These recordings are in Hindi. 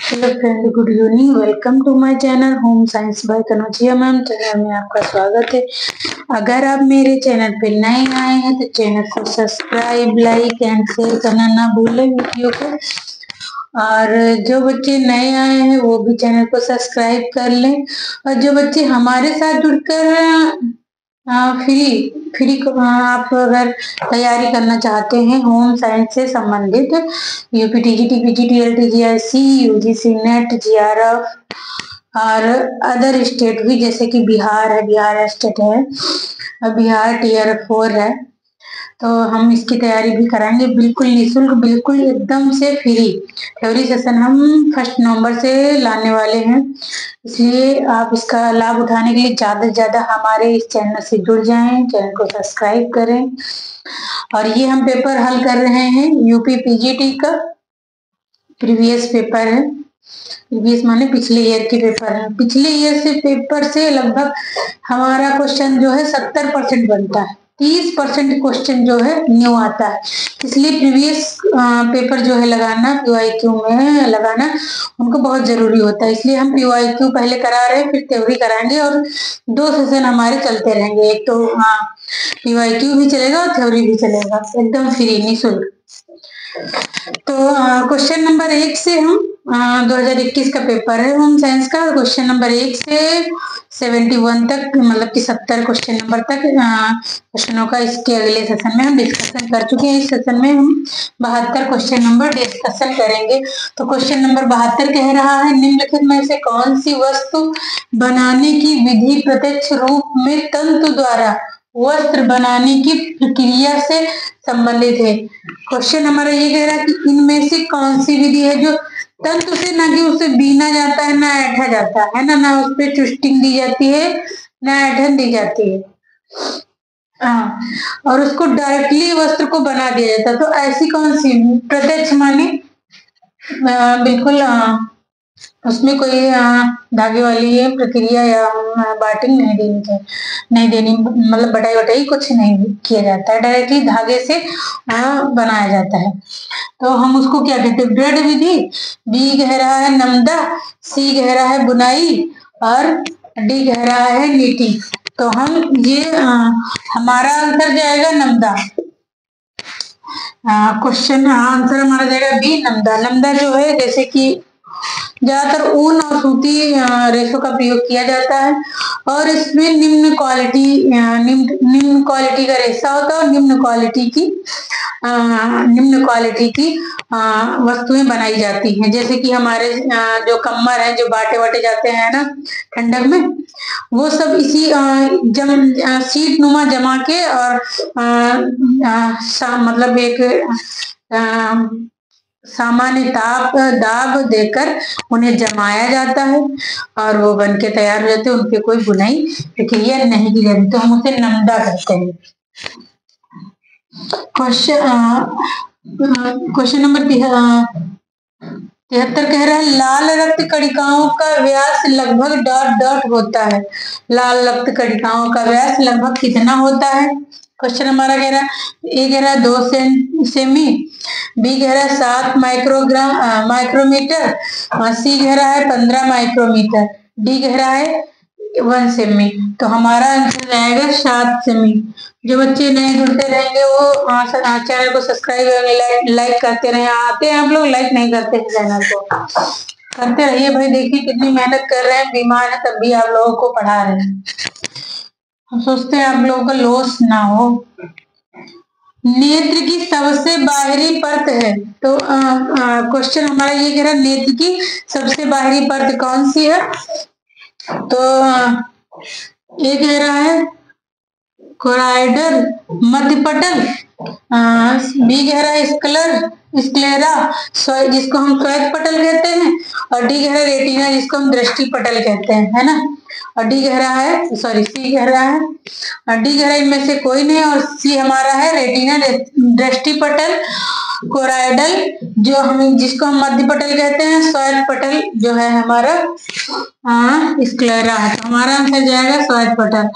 Hello friend, good evening. Welcome to my channel home science by Kanaujia ma'am. Channel में आपका स्वागत है। अगर आप मेरे चैनल पे नए आए हैं तो चैनल को सब्सक्राइब, लाइक एंड शेयर करना ना भूलें वीडियो को। और जो बच्चे नए आए हैं वो भी चैनल को सब्सक्राइब कर लें। और जो बच्चे हमारे साथ जुड़कर फ्री फ्री आप अगर तैयारी करना चाहते हैं होम साइंस से संबंधित, UP TGT, PGT, LTGIC, UGC NET, JRF और अदर स्टेट भी, जैसे कि बिहार है, बिहार स्टेट है, बिहार टीयर 4 है, तो हम इसकी तैयारी भी कराएंगे बिल्कुल निःशुल्क, बिल्कुल एकदम से फ्री। थ्योरी सेशन हम 1 नवंबर से लाने वाले हैं, इसलिए आप इसका लाभ उठाने के लिए ज्यादा से ज्यादा हमारे इस चैनल से जुड़ जाएं, चैनल को सब्सक्राइब करें। और ये हम पेपर हल कर रहे हैं यूपी पीजीटी का प्रीवियस पेपर है। प्रीवियस माने पिछले ईयर के पेपर है। पिछले ईयर से पेपर से लगभग हमारा क्वेश्चन जो है 70% बनता है, 30% क्वेश्चन जो है न्यू आता है। इसलिए प्रीवियस पेपर जो है लगाना, पीवाईक्यू में लगाना उनको बहुत जरूरी होता है। इसलिए हम पीवाईक्यू पहले करा रहे हैं, फिर थ्योरी कराएंगे और 2 सेशन हमारे चलते रहेंगे। एक तो पीवाईक्यू भी चलेगा और थ्योरी भी चलेगा, एकदम फ्री निःशुल्क। तो क्वेश्चन नंबर 1 से हम 2021 का पेपर है होम साइंस का। क्वेश्चन नंबर 1 से 71 तक, मतलब कि 70 क्वेश्चन नंबर तक क्वेश्चनों का इसके अगले सेशन में हम डिस्कशन कर चुके हैं। इस सेशन में हम 72 क्वेश्चन नंबर डिस्कशन करेंगे। तो क्वेश्चन नंबर 72 कह रहा है, निम्नलिखित में से कौन सी वस्तु बनाने की विधि प्रत्यक्ष रूप में तंतु द्वारा वस्त्र बनाने की प्रक्रिया से संबंधित है। क्वेश्चन हमारा ये कह रहा है कि इनमें से कौन सी विधि है जो तंतु से, ना कि उसे बीना जाता है, ना ऐठा जाता है ना उस पर ट्विस्टिंग दी जाती है, ना ऐठन दी जाती है, और उसको डायरेक्टली वस्त्र को बना दिया जाता है। तो ऐसी कौन सी प्रत्यक्ष माने बिल्कुल उसमें कोई धागे वाली प्रक्रिया या बाटिंग नहीं देनी, मतलब बटाई कुछ नहीं किया जाता है, डायरेक्टली धागे से बनाया जाता है। तो हम उसको क्या कहते हैं, ब्रेड विधि। बी कह रहा है नमदा, सी कह रहा है बुनाई और डी कह रहा है नीटिंग। तो हम ये हमारा आंसर जाएगा नमदा। क्वेश्चन आंसर हमारा जाएगा बी नमदा। नमदा जो है, जैसे कि ज्यादातर ऊन और सूती रेशों का प्रयोग किया जाता है और इसमें निम्न क्वालिटी का रेशा होता है और निम्न क्वालिटी की वस्तुएं बनाई जाती हैं। जैसे कि हमारे जो कम्मर है, जो बाटे वाटे जाते हैं ना ठंडक में, वो सब इसी शीट नुमा जमा के और मतलब एक सामान्य दाब देकर उन्हें जमाया जाता है और वो बन के तैयार हो जाते हैं। उनपे कोई बुनाई प्रक्रिया नहीं की जाती, तो हम उसे नमदा कहते हैं। क्वेश्चन नंबर 73 कह रहा है, लाल रक्त कणिकाओं का व्यास लगभग डॉट डॉट होता है। लाल रक्त कणिकाओं का व्यास लगभग कितना होता है? क्वेश्चन हमारा कह रहा है, ए कह रहा है 2 सेमी, बी कह रहा है 7 माइक्रोमीटर, सी कह रहा है 15 माइक्रोमीटर, डी कह रहा है 1 सेमी। तो हमारा आंसर जाएगा 7 सेमी। जो बच्चे नए जुड़ते रहेंगे वो चैनल को सब्सक्राइब और लाइक करते रहे। आते हैं आप लोग, लाइक नहीं करते चैनल को, करते रहिए भाई। देखिए कितनी मेहनत कर रहे हैं, बीमार है तब भी आप लोगों को पढ़ा रहे हैं। हम सोचते हैं आप लोगों का लॉस ना हो। नेत्र की सबसे बाहरी परत है, तो क्वेश्चन हमारा ये कह रहा है, नेत्र की सबसे बाहरी परत कौन सी है? तो ये कह रहा है कोराइडर मध्यपटल, बी कह रहा है स्क्लेरा जिसको हम श्वेत पटल कहते हैं, और डी कह रहा है रेटिना जिसको हम दृष्टि पटल कहते हैं, है ना। और डी कह रहा है, सॉरी सी कह रहा है, डी कह रहा है इनमें से कोई नहीं, और सी हमारा है रेटिना दृष्टि पटल। कोराइडल जो हम जिसको हम मध्य पटल कहते हैं, श्वेत पटल जो है हमारा स्क्लेरा है। तो हमारा आंसर जाएगा श्वेत पटल।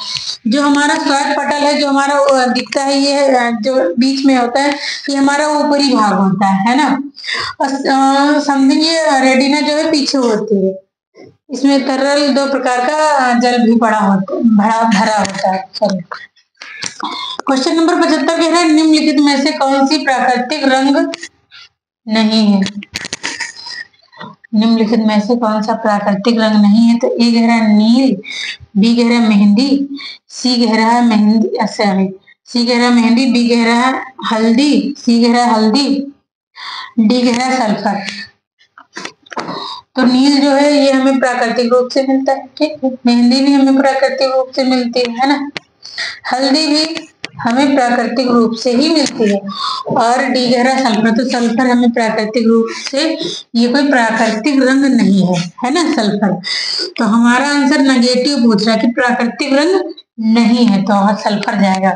जो हमारा श्वेत पटल है, जो हमारा दिखता है, ये जो बीच में होता है, ये हमारा ऊपरी भाग होता है ना। और समझिए रेटिना जो है पीछे होती है। इसमें तरल 2 प्रकार का जल भी भरा होता है। क्वेश्चन नंबर 75 कह रहा है निम्नलिखित में से कौन सी प्राकृतिक रंग नहीं है। निम्नलिखित में से कौन सा प्राकृतिक रंग नहीं है। तो ए कह रहा है नील, बी कह रहा है मेहंदी, सी कह रहा है मेहंदी, बी कह रहा है हल्दी, सी कह रहा है हल्दी, डी कह रहा है सल्फर। तो नील जो है ये हमें प्राकृतिक रूप से मिलता है, ठीक है। मेहंदी भी हमें प्राकृतिक रूप से मिलती है ना। हल्दी भी हमें प्राकृतिक रूप से ही मिलती है। और डी कह रहा है सल्फर। तो सल्फर हमें प्राकृतिक रूप से, ये कोई प्राकृतिक रंग नहीं है ना सल्फर। तो हमारा आंसर नेगेटिव पूछ रहा है कि प्राकृतिक रंग नहीं है, तो सल्फर जाएगा।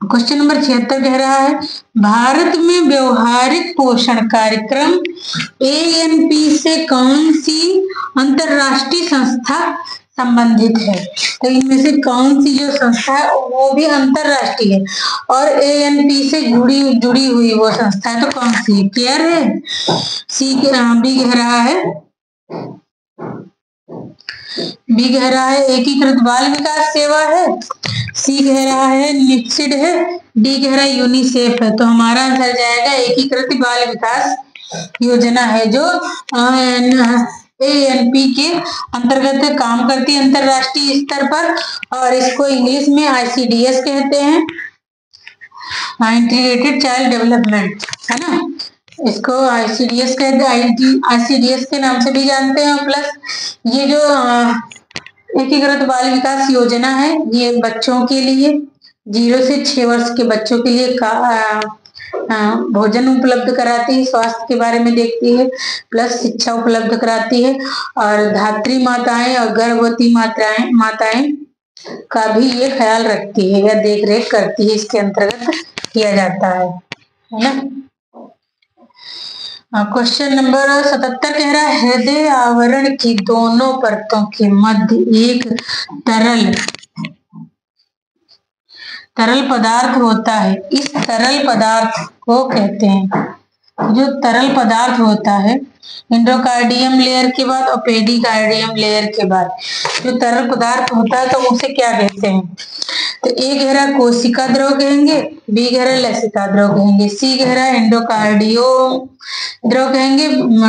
क्वेश्चन नंबर 76 कह रहा है भारत में व्यवहारिक पोषण कार्यक्रम ANP से कौन सी अंतरराष्ट्रीय संस्था संबंधित है। तो इनमें से कौन सी जो संस्था है वो भी अंतरराष्ट्रीय है और ANP से जुड़ी हुई वो संस्था है। तो कौन सी है? केयर है, बी कह रहा है एकीकृत बाल विकास सेवा है, सी कह रहा है निप्सिड है, डी कह रहा है यूनिसेफ है। तो हमारा आंसर जाएगा एकीकृत बाल विकास योजना है, जो ANP के अंतर्गत काम करती है अंतरराष्ट्रीय स्तर पर। और इसको इंग्लिश में ICDS कहते हैं, इंटीग्रेटेड चाइल्ड डेवलपमेंट, है ना। इसको ICDS कहते हैं, ICDS के नाम से भी जानते हैं। प्लस ये जो एकीकृत बाल विकास योजना है, ये बच्चों के लिए 0 से 6 वर्ष के बच्चों के लिए भोजन उपलब्ध कराती है, स्वास्थ्य के बारे में देखती है, प्लस शिक्षा उपलब्ध कराती है। और धात्री माताएं और गर्भवती माताएं का भी ये ख्याल रखती है या देख रेख करती है, इसके अंतर्गत किया जाता है ना। क्वेश्चन नंबर 77 कह रहा है हृदय आवरण की दोनों परतों के मध्य एक तरल पदार्थ होता है। इस तरल पदार्थ को कहते हैं, जो तरल पदार्थ होता है एंडोकार्डियम लेयर के बाद और पेरिकार्डियम लेयर के बाद जो तरल पदार्थ होता है, तो उसे क्या कहते हैं। तो ए कह रहा कोशिका द्रव कहेंगे, बी कह रहा लसिका द्रव कहेंगे, सी कह रहा एंडोकार्डियो द्रव कहेंगे,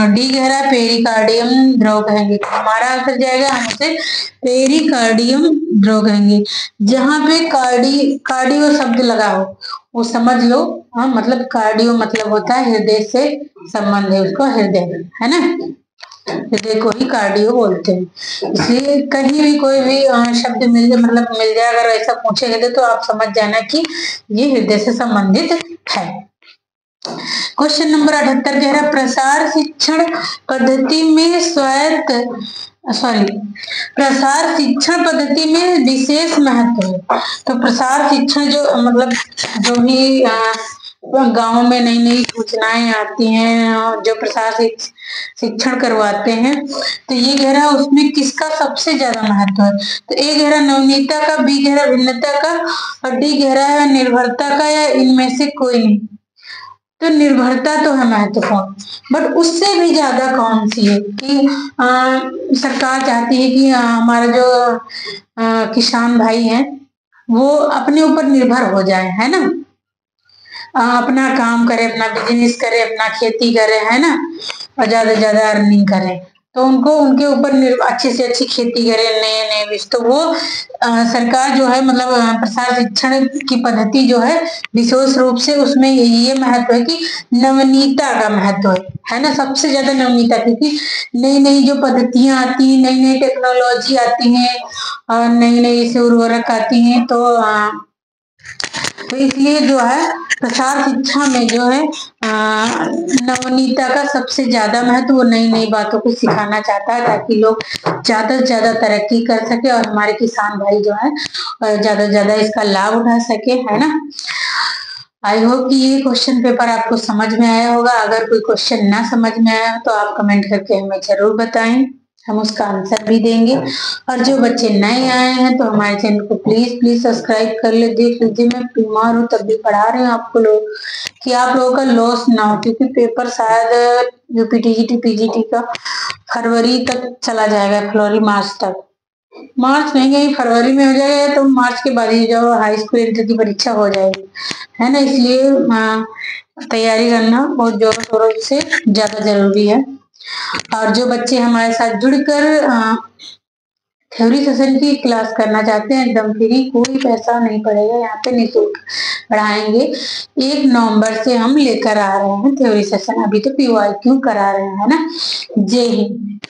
डी कह रहा पेरिकार्डियम द्रव कहेंगे। हमारा आंसर जाएगा, हम उसे पेरिकार्डियम द्रव कहेंगे। जहां पे कार्डियो शब्द लगा हो वो समझ लो, हाँ, मतलब कार्डियो मतलब होता है हृदय से संबंध है, उसको हृदय, है ना, हृदय को ही कार्डियो बोलते हैं। इसलिए कहीं भी कोई भी शब्द मिल जाए, अगर ऐसा पूछेगा तो आप समझ जाना कि ये हृदय से संबंधित है। क्वेश्चन नंबर 78 कह रहा प्रसार शिक्षण पद्धति में विशेष महत्व है। तो प्रसार शिक्षण जो भी गांव में नई नई सूचनाएं आती हैं, जो प्रसार शिक्षण करवाते हैं, तो ये कह रहा उसमें किसका सबसे ज्यादा महत्व है। तो ए कह रहा नवनीयता का, बी कह रहा भिन्नता का, और डी कह रहा है निर्भरता का, या इनमें से कोई नहीं। तो निर्भरता तो है महत्वपूर्ण, बट उससे भी ज्यादा कौन सी है कि सरकार चाहती है कि हमारा जो किसान भाई हैं वो अपने ऊपर निर्भर हो जाए, है ना, अपना काम करे, अपना बिजनेस करे, अपना खेती करे, है ना, और ज्यादा से ज्यादा अर्निंग करे। तो उनको उनके ऊपर अच्छी से अच्छी खेती करे, नए बीज। तो वो सरकार जो है प्रसार शिक्षण की पद्धति जो है विशेष रूप से उसमें ये महत्व है कि नवनीयता का महत्व है ना, सबसे ज्यादा नवनीयता, क्योंकि नई नई जो पद्धतियां आती हैं, नई नई टेक्नोलॉजी आती हैं और नई नई से उर्वरक आती हैं, तो इसलिए जो है प्रसार शिक्षा में जो है नवनीयता का सबसे ज्यादा महत्व, वो नई नई बातों को सिखाना चाहता है ताकि लोग ज्यादा से ज्यादा तरक्की कर सके और हमारे किसान भाई जो है ज्यादा से ज्यादा इसका लाभ उठा सके, है ना। आई होप कि ये क्वेश्चन पेपर आपको समझ में आया होगा। अगर कोई क्वेश्चन ना समझ में आया तो आप कमेंट करके हमें जरूर बताएं, हम उसका आंसर भी देंगे। और जो बच्चे नए आए हैं तो हमारे चैनल को प्लीज सब्सक्राइब कर ले। देख लीजिए मैं बीमार हूँ तब भी पढ़ा रहे हैं आपको लोग, कि आप लोगों का लॉस ना हो, क्योंकि पेपर शायद यूपी टीजीटी पीजीटी का फरवरी तक चला जाएगा, फरवरी मार्च तक। मार्च नहीं गई, फरवरी में हो जाएगा, तो मार्च के बाद ही जो हाई स्कूल एंट्री की परीक्षा हो जाएगी, है ना। इसलिए तैयारी करना बहुत जोरों शोरों से ज्यादा जरूरी है। और जो बच्चे हमारे साथ जुड़कर थ्योरी सेशन की क्लास करना चाहते हैं, एकदम फ्री, कोई पैसा नहीं पड़ेगा, यहाँ पे निःशुल्क पढ़ाएंगे। 1 नवंबर से हम लेकर आ रहे हैं थ्योरी सेशन, अभी तो PYQ करा रहे हैं, है ना। जय हिंद।